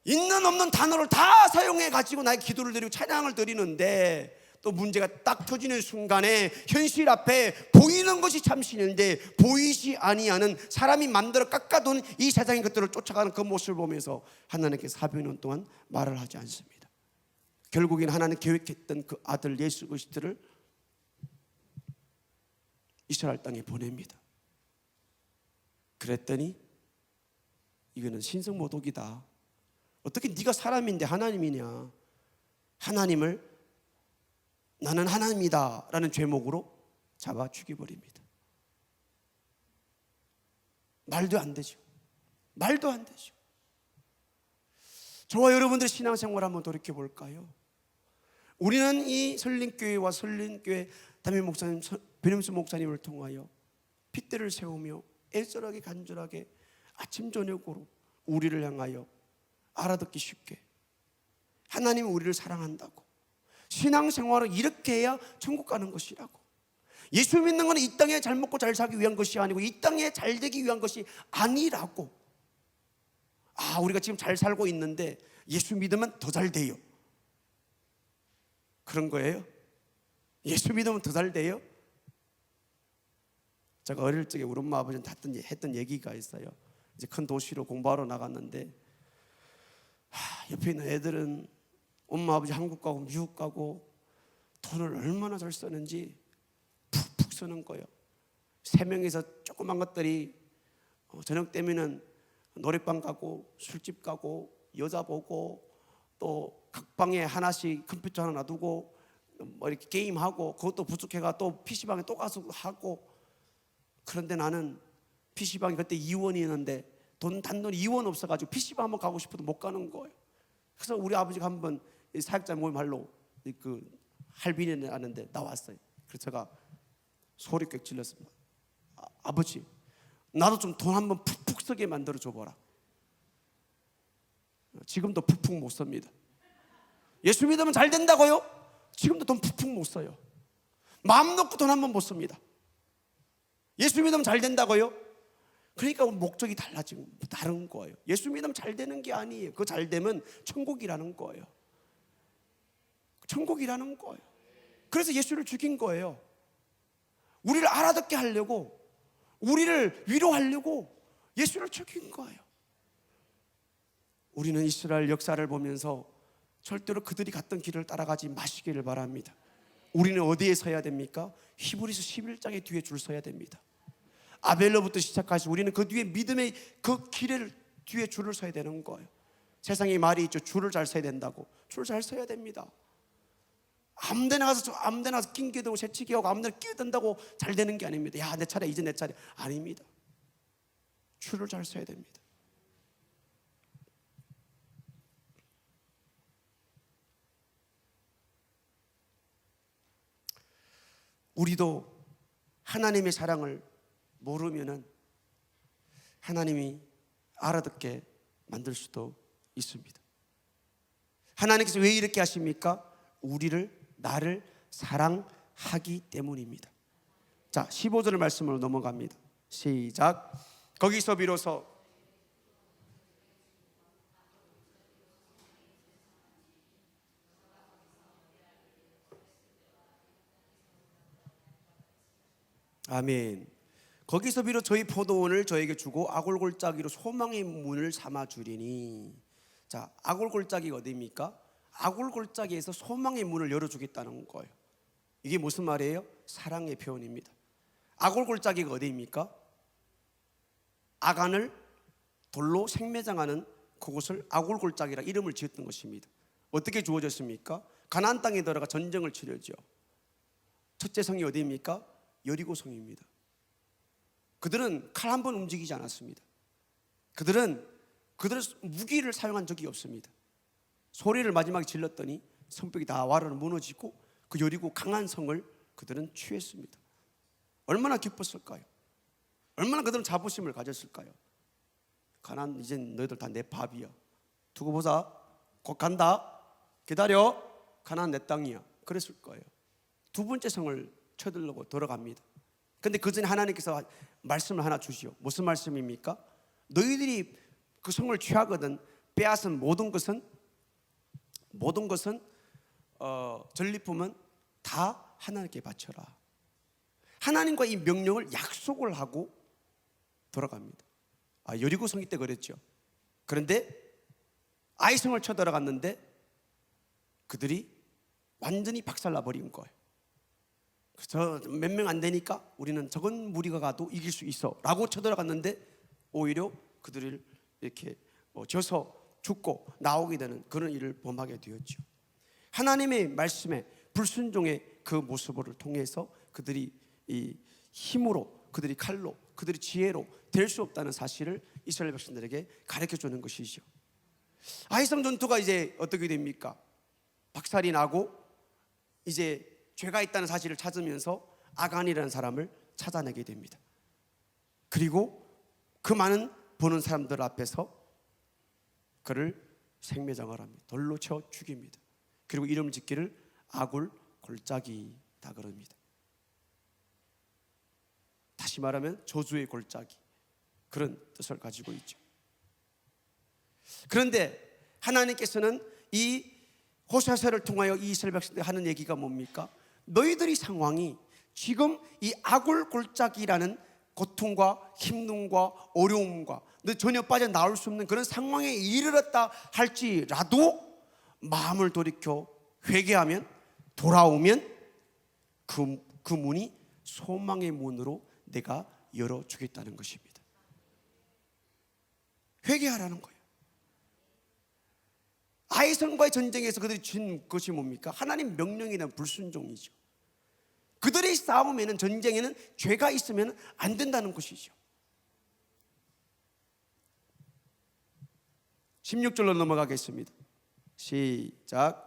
있는 없는 단어를 다 사용해 가지고 나의 기도를 드리고 찬양을 드리는데 또 문제가 딱 터지는 순간에 현실 앞에 보이는 것이 참신인데 보이지 아니하는 사람이 만들어 깎아둔 이 세상의 것들을 쫓아가는 그 모습을 보면서 하나님께 400년 동안 말을 하지 않습니다. 결국에는 하나님 계획했던 그 아들 예수 그리스도를 이스라엘 땅에 보냅니다. 그랬더니 이거는 신성모독이다. 어떻게 네가 사람인데 하나님이냐? 하나님을 나는 하나님이다 라는 죄목으로 잡아 죽여버립니다. 말도 안 되죠. 말도 안 되죠. 저와 여러분들의 신앙생활 한번 돌이켜 볼까요? 우리는 이 설린교회와 설린교회 담임 목사님, 변임수 목사님을 통하여 핏대를 세우며 애절하게 간절하게 아침 저녁으로 우리를 향하여 알아듣기 쉽게 하나님이 우리를 사랑한다고, 신앙생활을 이렇게 해야 천국 가는 것이라고, 예수 믿는 것은 이 땅에 잘 먹고 잘 살기 위한 것이 아니고 이 땅에 잘 되기 위한 것이 아니라고. 우리가 지금 잘 살고 있는데 예수 믿으면 더 잘 돼요, 그런 거예요? 예수 믿으면 더 잘 돼요? 제가 어릴 적에 우리 엄마 아버지한테 했던 얘기가 있어요. 이제 큰 도시로 공부하러 나갔는데 옆에 있는 애들은 엄마 아버지 한국 가고 미국 가고 돈을 얼마나 잘 쓰는지 푹푹 쓰는 거예요. 3명이서 조그만 것들이 저녁 되면은 노래방 가고 술집 가고 여자 보고 또 각 방에 하나씩 컴퓨터 하나 놔두고 뭐 이렇게 게임하고, 그것도 부족해가 또 PC방에 또 가서 하고. 그런데 나는 PC방이 그때 2원이었는데 단돈 2원 없어가지고 PC방 한번 가고 싶어도 못 가는 거예요. 그래서 우리 아버지가 한번 사역자 모임 할로 그 할빈에 하는데 나왔어요. 그래서 제가 소리 꽥 질렀습니다. 아버지, 나도 좀 돈 한번 푹푹 쓰게 만들어 줘봐라. 지금도 푹푹 못 씁니다. 예수 믿으면 잘 된다고요? 지금도 돈 푹푹 못 써요. 마음 놓고 돈 한번 못 씁니다. 예수 믿으면 잘 된다고요? 그러니까 목적이 다른 거예요. 예수 믿으면 잘 되는 게 아니에요. 그 잘 되면 천국이라는 거예요. 천국이라는 거예요. 그래서 예수를 죽인 거예요. 우리를 알아듣게 하려고, 우리를 위로하려고 예수를 죽인 거예요. 우리는 이스라엘 역사를 보면서 절대로 그들이 갔던 길을 따라가지 마시기를 바랍니다. 우리는 어디에 서야 됩니까? 히브리서 11장의 뒤에 줄 서야 됩니다. 아벨로부터 시작해서 우리는 그 뒤에 믿음의 그 길을 뒤에 줄을 서야 되는 거예요. 세상에 말이 있죠. 줄을 잘 서야 된다고. 줄 잘 서야 됩니다. 아무데나 가서 낑겨들고 새치기하고 아무데나 끼어든다고 잘 되는 게 아닙니다. 야, 내 차례, 이제 내 차례. 아닙니다. 줄을 잘 서야 됩니다. 우리도 하나님의 사랑을 모르면은 하나님이 알아듣게 만들 수도 있습니다. 하나님께서 왜 이렇게 하십니까? 나를 사랑하기 때문입니다. 자, 15절 말씀으로 넘어갑니다. 시작. 거기서 비로소 아멘. 거기서 비로 저희 포도원을 저에게 주고 아골골짜기로 소망의 문을 삼아 주리니. 자, 아골골짜기가 어디입니까? 아골골짜기에서 소망의 문을 열어주겠다는 거예요. 이게 무슨 말이에요? 사랑의 표현입니다. 아골골짜기가 어디입니까? 아간을 돌로 생매장하는 그곳을 아골골짜기라 이름을 지었던 것입니다. 어떻게 주어졌습니까? 가나안 땅에 들어가 전쟁을 치르죠. 첫째 성이 어디입니까? 여리고 성입니다. 그들은 칼 한 번 움직이지 않았습니다. 그들은 무기를 사용한 적이 없습니다. 소리를 마지막에 질렀더니 성벽이 다 와르르 무너지고 그 여리고 강한 성을 그들은 취했습니다. 얼마나 기뻤을까요? 얼마나 그들은 자부심을 가졌을까요? 가나안 이젠 너희들 다 내 밥이야. 두고 보자. 곧 간다. 기다려. 가나안 내 땅이야. 그랬을 거예요. 두 번째 성을 쳐들려고 들어갑니다. 근데 그 전에 하나님께서 말씀을 하나 주시오. 무슨 말씀입니까? 너희들이 그 성을 취하거든 빼앗은 모든 것은 전리품은 다 하나님께 바쳐라. 하나님과 이 명령을 약속을 하고 돌아갑니다. 여리고 성이 때 그랬죠. 그런데 아이성을 쳐들어갔는데 그들이 완전히 박살나 버린 거예요. 저 몇 명 안 되니까 우리는 적은 무리가 가도 이길 수 있어 라고 쳐들어갔는데 오히려 그들을 이렇게 져서 죽고 나오게 되는 그런 일을 범하게 되었죠. 하나님의 말씀에 불순종의 그 모습을 통해서 그들이 이 힘으로, 그들이 칼로, 그들이 지혜로 될 수 없다는 사실을 이스라엘 백성들에게 가르쳐 주는 것이죠. 아이성 전투가 이제 어떻게 됩니까? 박살이 나고 이제 죄가 있다는 사실을 찾으면서 아간이라는 사람을 찾아내게 됩니다. 그리고 그 많은 보는 사람들 앞에서 그를 생매장을 합니다. 돌로 쳐 죽입니다. 그리고 이름 짓기를 아굴 골짜기다 그럽니다. 다시 말하면 저주의 골짜기, 그런 뜻을 가지고 있죠. 그런데 하나님께서는 이 호세아서를 통하여 이 이스라엘 백성들 하는 얘기가 뭡니까? 너희들이 상황이 지금 이 아굴 골짜기라는 고통과 힘듦과 어려움과 너 전혀 빠져나올 수 없는 그런 상황에 이르렀다 할지라도 마음을 돌이켜 회개하면, 돌아오면 그 문이 소망의 문으로 내가 열어주겠다는 것입니다. 회개하라는 거예요. 아이성과의 전쟁에서 그들이 진 것이 뭡니까? 하나님 명령에 대한 불순종이죠. 그들의 싸움에는, 전쟁에는 죄가 있으면 안 된다는 것이죠. 16절로 넘어가겠습니다. 시작.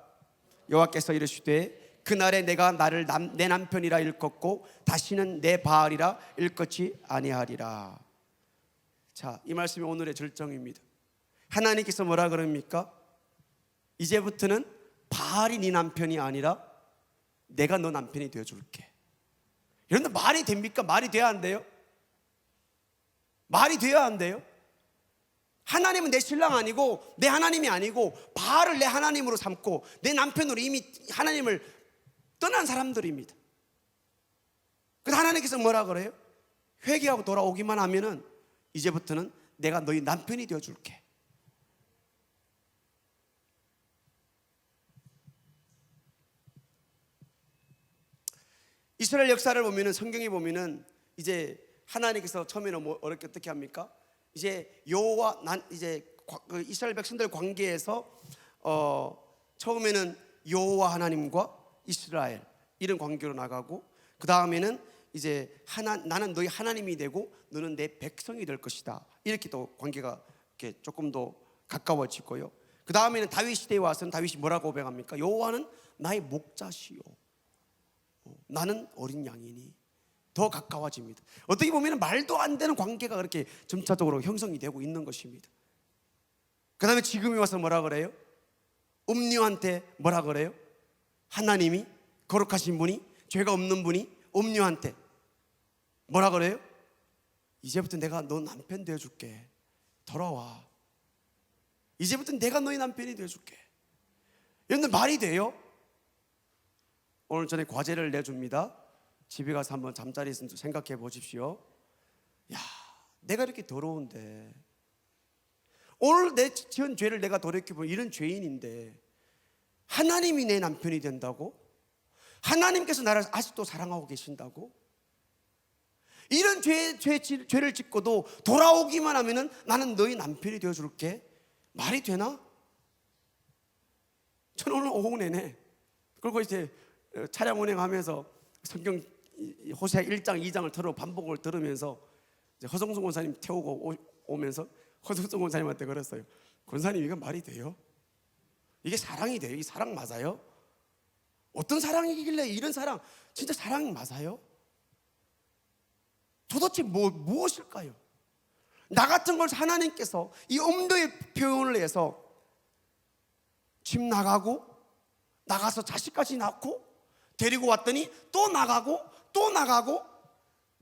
여호와께서 이르시되 그날에 내가 나를 내 남편이라 일컫고 다시는 내 바알이라 일컫지 아니하리라. 자, 이 말씀이 오늘의 절정입니다. 하나님께서 뭐라 그럽니까? 이제부터는 바알이 네 남편이 아니라 내가 너 남편이 되어줄게. 이런데 말이 됩니까? 말이 돼야 안 돼요? 말이 돼야 안 돼요? 하나님은 내 신랑 아니고 내 하나님이 아니고 바알을 내 하나님으로 삼고 내 남편으로 이미 하나님을 떠난 사람들입니다. 그래서 하나님께서 뭐라 그래요? 회개하고 돌아오기만 하면은 이제부터는 내가 너희 남편이 되어줄게. 이스라엘 역사를 보면은, 성경에 보면은 이제 하나님께서 처음에는 어렵게 어떻게 합니까? 이제 여호와 이제 이스라엘 백성들 관계에서 처음에는 여호와 하나님과 이스라엘 이런 관계로 나가고, 그 다음에는 이제 나는 너희 하나님이 되고 너는 내 백성이 될 것이다, 이렇게 또 관계가 이렇게 조금 더 가까워지고요. 그 다음에는 다윗 시대에 와서는 다윗이 뭐라고 고백합니까? 여호와는 나의 목자시요 나는 어린 양이니, 더 가까워집니다. 어떻게 보면 말도 안 되는 관계가 그렇게 점차적으로 형성이 되고 있는 것입니다. 그 다음에 지금에 와서 뭐라 그래요? 음녀한테 뭐라 그래요? 하나님이, 거룩하신 분이, 죄가 없는 분이 음녀한테 뭐라 그래요? 이제부터 내가 너 남편 되어줄게, 돌아와. 이제부터 내가 너희 남편이 되어줄게. 여러분들 말이 돼요? 오늘 전에 과제를 내줍니다. 집에 가서 한번 잠자리 있으면 생각해 보십시오. 야, 내가 이렇게 더러운데, 오늘 내 지은 죄를 내가 돌이켜보면 이런 죄인인데 하나님이 내 남편이 된다고? 하나님께서 나를 아직도 사랑하고 계신다고? 이런 죄를 짓고도 돌아오기만 하면은 나는 너희 남편이 되어줄게. 말이 되나? 저는 오늘 오후 내내, 그리고 이제 차량 운행하면서 성경 호세아 1장 2장을 들어 반복을 들으면서 이제 허성순 권사님 태우고 오면서 허성순 권사님한테 그랬어요. 권사님, 이건 말이 돼요? 이게 사랑이 돼요? 이게 사랑 맞아요? 어떤 사랑이길래 이런 사랑, 진짜 사랑이 맞아요? 도대체 무엇일까요? 나 같은 걸 하나님께서 이 엄도의 표현을 해서 집 나가서 자식까지 낳고 데리고 왔더니 또 나가고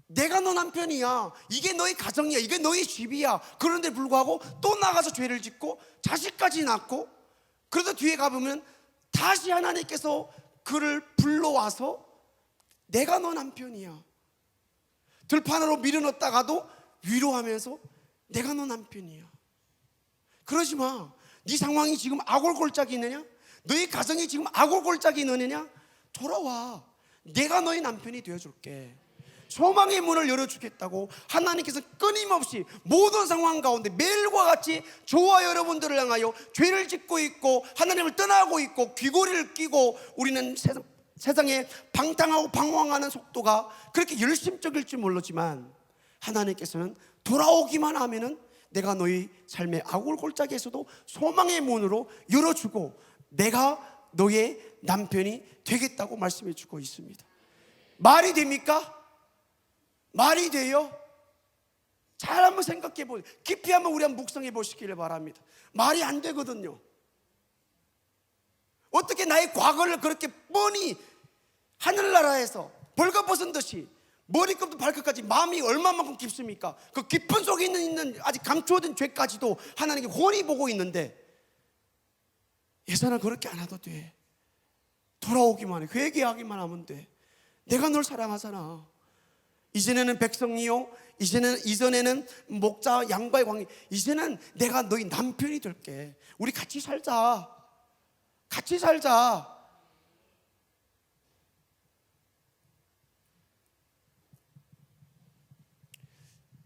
내가 너 남편이야, 이게 너희 가정이야, 이게 너희 집이야. 그런데 불구하고 또 나가서 죄를 짓고 자식까지 낳고, 그래도 뒤에 가보면 다시 하나님께서 그를 불러와서 내가 너 남편이야, 들판으로 밀어넣었다가도 위로하면서 내가 너 남편이야. 그러지 마. 네 상황이 지금 아골골짜기 있느냐? 너희 가정이 지금 아골골짜기 있느냐? 돌아와. 내가 너희 남편이 되어줄게. 소망의 문을 열어주겠다고 하나님께서 끊임없이 모든 상황 가운데 매일과 같이 저와 여러분들을 향하여 죄를 짓고 있고 하나님을 떠나고 있고 귀고리를 끼고 우리는 세상에 방탕하고 방황하는 속도가 그렇게 열심적일지 모르지만, 하나님께서는 돌아오기만 하면은 내가 너희 삶의 아골골짜기에서도 소망의 문으로 열어주고 내가 너의 남편이 되겠다고 말씀해 주고 있습니다. 말이 됩니까? 말이 돼요? 잘 한번 생각해 보세요. 깊이 한번 우리 한번 묵상해 보시기를 바랍니다. 말이 안 되거든요. 어떻게 나의 과거를 그렇게 뻔히 하늘나라에서 벌거벗은 듯이 머리끝부터 발끝까지 마음이 얼마만큼 깊습니까? 그 깊은 속에 있는 아직 감추어진 죄까지도 하나님께 훤히 보고 있는데, 예산을 그렇게 안 해도 돼. 돌아오기만 해. 회개하기만 하면 돼. 내가 널 사랑하잖아. 이전에는 백성이요, 이전에는 목자 양과의 관계, 이제는 내가 너희 남편이 될게. 우리 같이 살자. 같이 살자.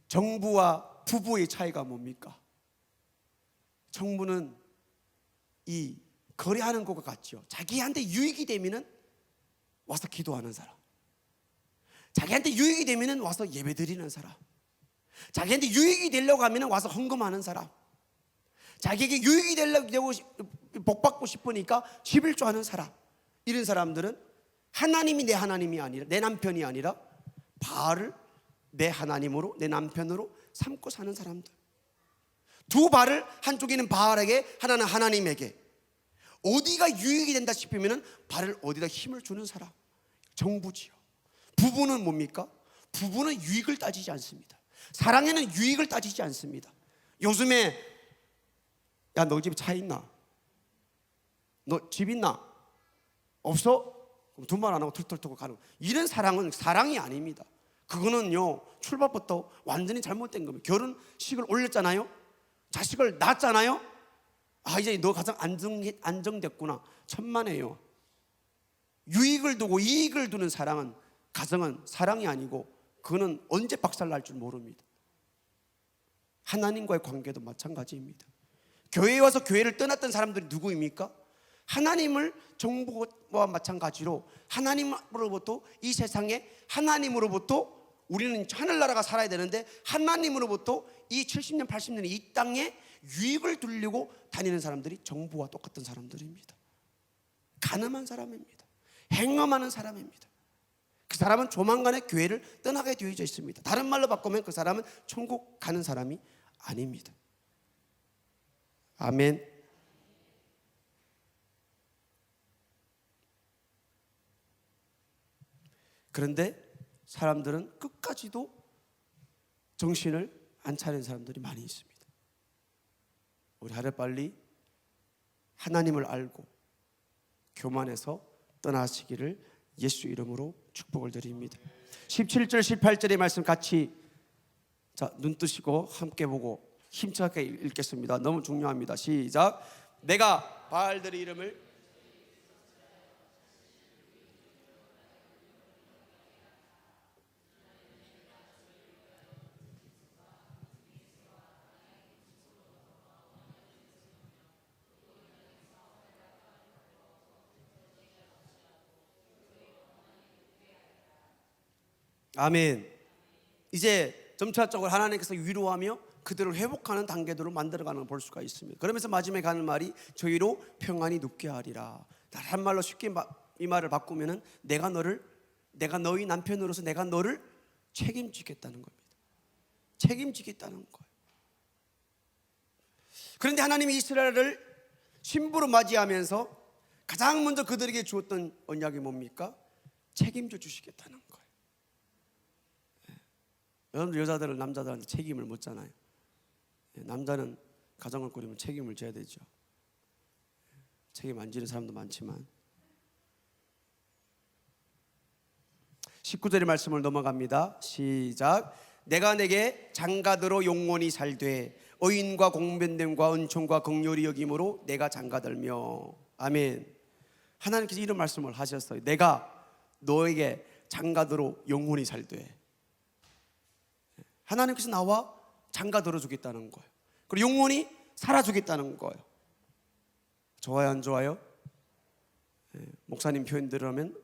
정부와 부부의 차이가 뭡니까? 정부는 이 거래하는 것과 같죠. 자기한테 유익이 되면은 와서 기도하는 사람, 자기한테 유익이 되면은 와서 예배드리는 사람, 자기한테 유익이 되려고 하면은 와서 헌금하는 사람, 자기에게 유익이 되려고 복받고 싶으니까 11조 하는 사람. 이런 사람들은 하나님이 내 하나님이 아니라, 내 남편이 아니라 바알을 내 하나님으로, 내 남편으로 삼고 사는 사람들. 두 발을, 한쪽에는 바알에게, 하나는 하나님에게. 어디가 유익이 된다 싶으면 발을 어디다 힘을 주는 사람, 정부지요. 부부는 뭡니까? 부부는 유익을 따지지 않습니다. 사랑에는 유익을 따지지 않습니다. 요즘에 야, 너 집에 차 있나? 너 집 있나? 없어? 그럼 돈 말 안 하고 툴툴 털고 가는, 이런 사랑은 사랑이 아닙니다. 그거는요, 출발부터 완전히 잘못된 겁니다. 결혼식을 올렸잖아요. 자식을 낳았잖아요. 아, 이제 너 가장 안정됐구나. 천만에요. 유익을 두고 이익을 두는 사랑은, 가정은 사랑이 아니고, 그거는 언제 박살날 줄 모릅니다. 하나님과의 관계도 마찬가지입니다. 교회에 와서 교회를 떠났던 사람들이 누구입니까? 하나님을 정보와 마찬가지로 하나님으로부터, 이 세상에 하나님으로부터, 우리는 하늘나라가 살아야 되는데 하나님으로부터 이 70년 80년 이 땅에 유익을 두려고 다니는 사람들이 정부와 똑같은 사람들입니다. 가늠한 사람입니다. 행엄하는 사람입니다. 그 사람은 조만간에 교회를 떠나게 되어져 있습니다. 다른 말로 바꾸면 그 사람은 천국 가는 사람이 아닙니다. 아멘. 그런데 사람들은 끝까지도 정신을 안 차리는 사람들이 많이 있습니다. 우리 하루빨리 하나님을 알고 교만해서 떠나시기를 예수 이름으로 축복을 드립니다. 17절 18절의 말씀 같이, 자, 눈 뜨시고 함께 보고 힘차게 읽겠습니다. 너무 중요합니다. 시작. 내가 바알들의 이름을 아멘. 이제 점차적으로 하나님께서 위로하며 그들을 회복하는 단계들을 만들어가는 걸 볼 수가 있습니다. 그러면서 마지막에 가는 말이 저희로 평안히 눕게 하리라. 다른 말로 쉽게 이 말을 바꾸면은 내가 너희 남편으로서 내가 너를 책임지겠다는 겁니다. 책임지겠다는 거예요. 그런데 하나님이 이스라엘을 신부로 맞이하면서 가장 먼저 그들에게 주었던 언약이 뭡니까? 책임져 주시겠다는 거예요. 여러분들 여자들은 남자들한테 책임을 묻잖아요. 남자는 가정을 꾸리면 책임을 져야 되죠. 책임 안 지는 사람도 많지만. 19절의 말씀을 넘어갑니다. 시작. 내가 내게 장가들어 영원히 살되 의인과 공변됨과 은총과 긍휼히 여김으로 내가 장가들며. 아멘. 하나님께서 이런 말씀을 하셨어요. 내가 너에게 장가들어 영원히 살되. 하나님께서 나와 장가 들어주겠다는 거예요. 그리고 영원히 살아주겠다는 거예요. 좋아요, 안 좋아요? 목사님 표현대로 하면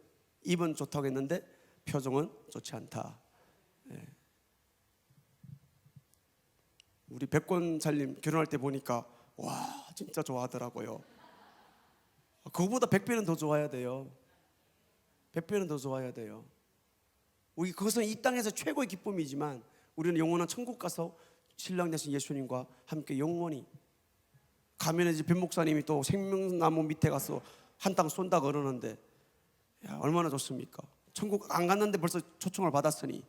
입은 좋다고 했는데 표정은 좋지 않다. 우리 백권살님 결혼할 때 보니까 와, 진짜 좋아하더라고요. 그거보다 100배는 더 좋아야 돼요. 100배는 더 좋아야 돼요. 우리 그것은 이 땅에서 최고의 기쁨이지만 우리는 영원한 천국 가서 신랑 되신 예수님과 함께 영원히 가면 이제 변 목사님이 또 생명나무 밑에 가서 한 땅 쏜다 그러는데, 야, 얼마나 좋습니까? 천국 안 갔는데 벌써 초청을 받았으니.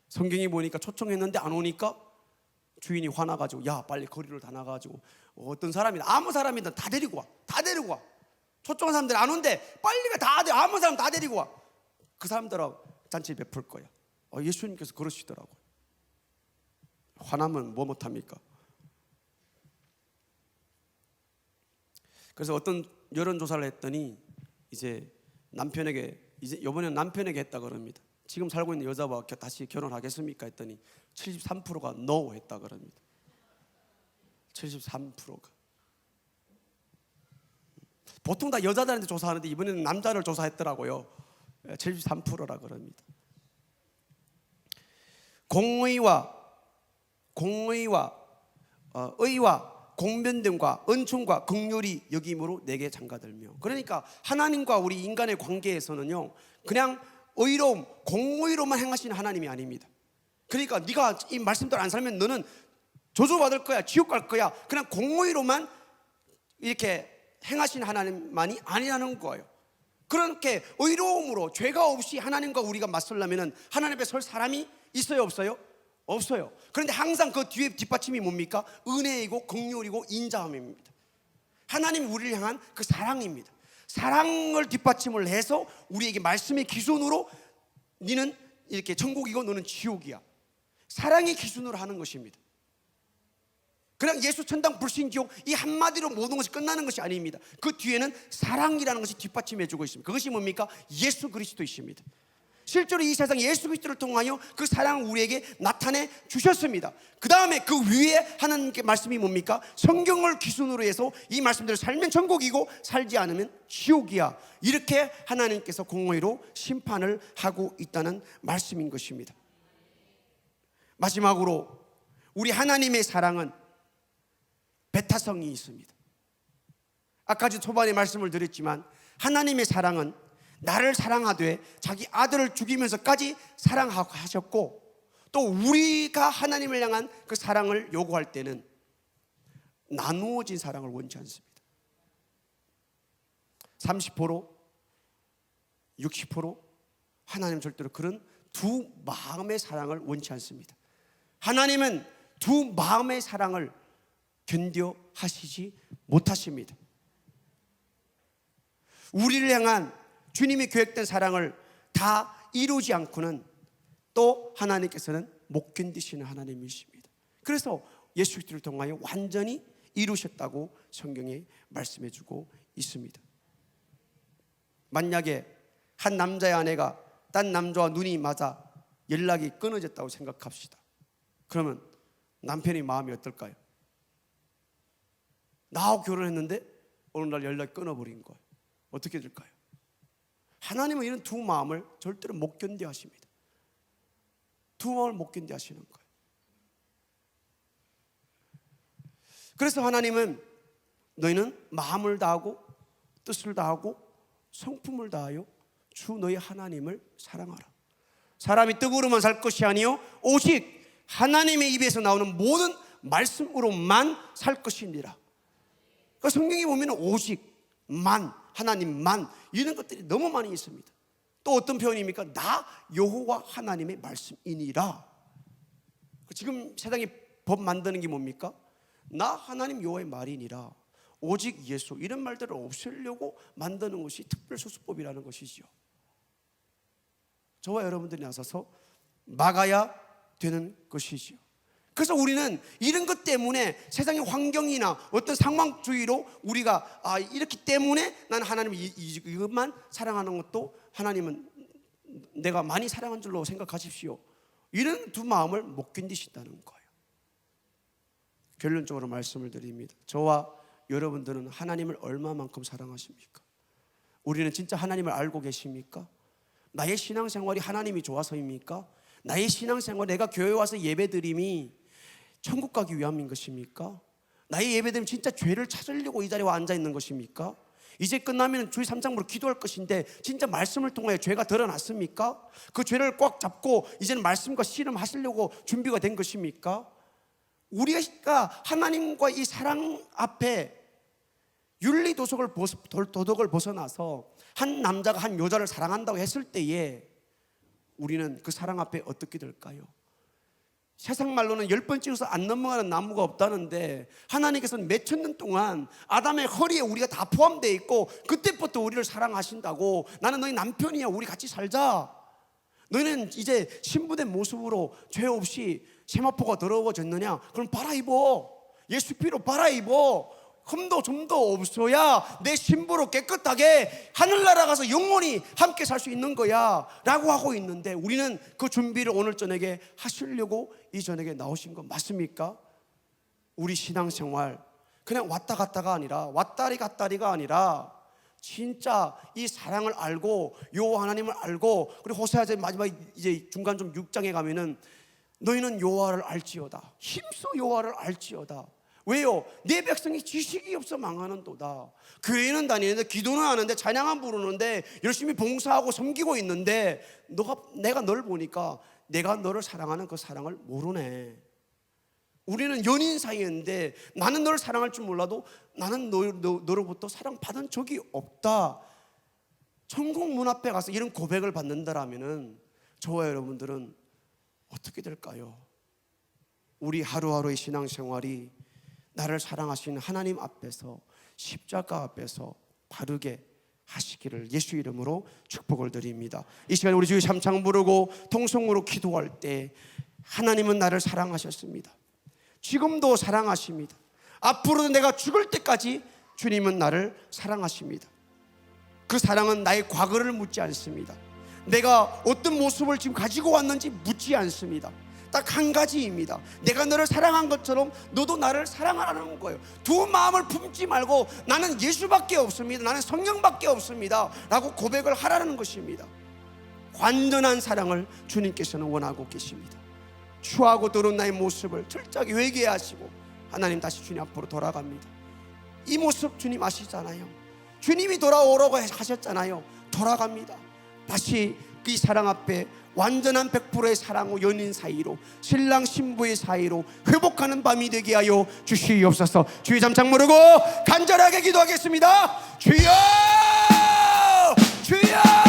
성경이 보니까 초청했는데 안 오니까 주인이 화나가지고 야 빨리 거리를 다 나가가지고 어떤 사람이든 아무 사람이든 다 데리고 와, 다 데리고 와. 초청한 사람들 안 온대. 빨리 가, 아무 사람 다 데리고 와. 그 사람들하고 잔치 베풀 거야. 예수님께서 그러시더라고요. 화나면 뭐 못합니까? 그래서 어떤 여론조사를 했더니 이제 이번에는 남편에게 했다 그럽니다. 지금 살고 있는 여자와 다시 결혼하겠습니까? 했더니 73%가 NO 했다 그럽니다. 73%가. 보통 다 여자들한테 조사하는데 이번에는 남자를 조사했더라고요. 73%라 그럽니다. 공의와 의와 공변됨과 은총과 긍휼이 여김으로 내게 장가들며. 그러니까 하나님과 우리 인간의 관계에서는요, 그냥 의로움, 공의로만 행하시는 하나님이 아닙니다. 그러니까 네가 이 말씀대로 안 살면 너는 저주받을 거야, 지옥 갈 거야, 그냥 공의로만 이렇게 행하시는 하나님만이 아니라는 거예요. 그렇게 의로움으로 죄가 없이 하나님과 우리가 맞서려면 하나님 앞에 설 사람이 있어요, 없어요? 없어요. 그런데 항상 그 뒤에 뒷받침이 뭡니까? 은혜이고 긍휼이고 인자함입니다. 하나님 우리를 향한 그 사랑입니다. 사랑을 뒷받침을 해서 우리에게 말씀의 기준으로 너는 이렇게 천국이고 너는 지옥이야, 사랑의 기준으로 하는 것입니다. 그냥 예수 천당 불신 지옥 이 한마디로 모든 것이 끝나는 것이 아닙니다. 그 뒤에는 사랑이라는 것이 뒷받침해 주고 있습니다. 그것이 뭡니까? 예수 그리스도이십니다. 실제로 이 세상 예수 그리스도를 통하여 그 사랑을 우리에게 나타내 주셨습니다. 그 다음에 그 위에 하나님께 말씀이 뭡니까? 성경을 기준으로 해서 이 말씀대로 살면 천국이고 살지 않으면 지옥이야, 이렇게 하나님께서 공의로 심판을 하고 있다는 말씀인 것입니다. 마지막으로 우리 하나님의 사랑은 배타성이 있습니다. 아까 초반에 말씀을 드렸지만 하나님의 사랑은 나를 사랑하되 자기 아들을 죽이면서까지 사랑하셨고, 또 우리가 하나님을 향한 그 사랑을 요구할 때는 나누어진 사랑을 원치 않습니다. 30%, 60% 하나님 절대로 그런 두 마음의 사랑을 원치 않습니다. 하나님은 두 마음의 사랑을 견뎌하시지 못하십니다. 우리를 향한 주님이 계획된 사랑을 다 이루지 않고는 또 하나님께서는 못 견디시는 하나님이십니다. 그래서 예수 그리스도를 통하여 완전히 이루셨다고 성경에 말씀해 주고 있습니다. 만약에 한 남자의 아내가 딴 남자와 눈이 맞아 연락이 끊어졌다고 생각합시다. 그러면 남편의 마음이 어떨까요? 나하고 결혼했는데 어느 날 연락이 끊어버린 거예요. 어떻게 될까요? 하나님은 이런 두 마음을 절대로 못 견뎌 하십니다. 두 마음을 못 견뎌 하시는 거예요. 그래서 하나님은 너희는 마음을 다하고 뜻을 다하고 성품을 다하여 주 너희 하나님을 사랑하라. 사람이 떡으로만 살 것이 아니요 오직 하나님의 입에서 나오는 모든 말씀으로만 살 것이니라. 그러니까 성경에 보면 오직만, 하나님만, 이런 것들이 너무 많이 있습니다. 또 어떤 표현입니까? 나 여호와 하나님의 말씀이니라. 지금 세상에 법 만드는 게 뭡니까? 나 하나님 여호와의 말이니라, 오직 예수, 이런 말들을 없애려고 만드는 것이 특별소수법이라는 것이지요. 저와 여러분들이 나서서 막아야 되는 것이지요. 그래서 우리는 이런 것 때문에 세상의 환경이나 어떤 상황주의로 우리가 이렇기 때문에 나는 하나님을 이것만 사랑하는 것도 하나님은 내가 많이 사랑한 줄로 생각하십시오, 이런 두 마음을 못 견디신다는 거예요. 결론적으로 말씀을 드립니다. 저와 여러분들은 하나님을 얼마만큼 사랑하십니까? 우리는 진짜 하나님을 알고 계십니까? 나의 신앙생활이 하나님이 좋아서입니까? 나의 신앙생활, 내가 교회 와서 예배드림이 천국 가기 위함인 것입니까? 나의 예배드림 진짜 죄를 찾으려고 이 자리에 앉아 있는 것입니까? 이제 끝나면 주의 3장으로 기도할 것인데 진짜 말씀을 통하여 죄가 드러났습니까? 그 죄를 꽉 잡고 이제는 말씀과 씨름하시려고 준비가 된 것입니까? 우리가 하나님과 이 사랑 앞에 윤리 도덕을 벗어나서 한 남자가 한 여자를 사랑한다고 했을 때에 우리는 그 사랑 앞에 어떻게 될까요? 세상 말로는 10번 찍어서 안 넘어가는 나무가 없다는데 하나님께서는 몇천 년 동안 아담의 허리에 우리가 다 포함되어 있고 그때부터 우리를 사랑하신다고. 나는 너희 남편이야, 우리 같이 살자. 너희는 이제 신부된 모습으로 죄 없이 세마포가 더러워졌느냐? 그럼 빨아입어. 예수 피로 빨아입어. 흠도 점도 없어야 내 신부로 깨끗하게 하늘나라 가서 영원히 함께 살 수 있는 거야 라고 하고 있는데, 우리는 그 준비를 오늘 저녁에 하시려고 이 저녁에 나오신 거 맞습니까? 우리 신앙생활 그냥 왔다 갔다가 아니라 왔다리 갔다리가 아니라 진짜 이 사랑을 알고 여호와 하나님을 알고, 그리고 호세아서 마지막 이제 중간 좀 6장에 가면은 너희는 여호와를 알지어다, 힘써 여호와를 알지어다. 왜요? 내 백성이 지식이 없어 망하는도다. 교회는 다니는데 기도는 하는데 찬양은 부르는데 열심히 봉사하고 섬기고 있는데 내가 널 보니까 내가 너를 사랑하는 그 사랑을 모르네. 우리는 연인 사이인데 나는 너를 사랑할 줄 몰라도 나는 너로부터 사랑받은 적이 없다. 천국 문 앞에 가서 이런 고백을 받는다라면은 저와 여러분들은 어떻게 될까요? 우리 하루하루의 신앙생활이 나를 사랑하시는 하나님 앞에서, 십자가 앞에서 바르게 하시기를 예수 이름으로 축복을 드립니다. 이 시간에 우리 주의 삼창 부르고 통성으로 기도할 때 하나님은 나를 사랑하셨습니다. 지금도 사랑하십니다. 앞으로도 내가 죽을 때까지 주님은 나를 사랑하십니다. 그 사랑은 나의 과거를 묻지 않습니다. 내가 어떤 모습을 지금 가지고 왔는지 묻지 않습니다. 딱 한 가지입니다. 내가 너를 사랑한 것처럼 너도 나를 사랑하라는 거예요. 두 마음을 품지 말고 나는 예수밖에 없습니다, 나는 성령밖에 없습니다 라고 고백을 하라는 것입니다. 완전한 사랑을 주님께서는 원하고 계십니다. 추하고 더러운 나의 모습을 철저하게 회개하시고 하나님 다시 주님 앞으로 돌아갑니다. 이 모습 주님 아시잖아요. 주님이 돌아오라고 하셨잖아요. 돌아갑니다. 다시 이 사랑 앞에 완전한 100%의 사랑으로 연인 사이로 신랑 신부의 사이로 회복하는 밤이 되게 하여 주시옵소서. 주의 잠창 모르고 간절하게 기도하겠습니다. 주여, 주여.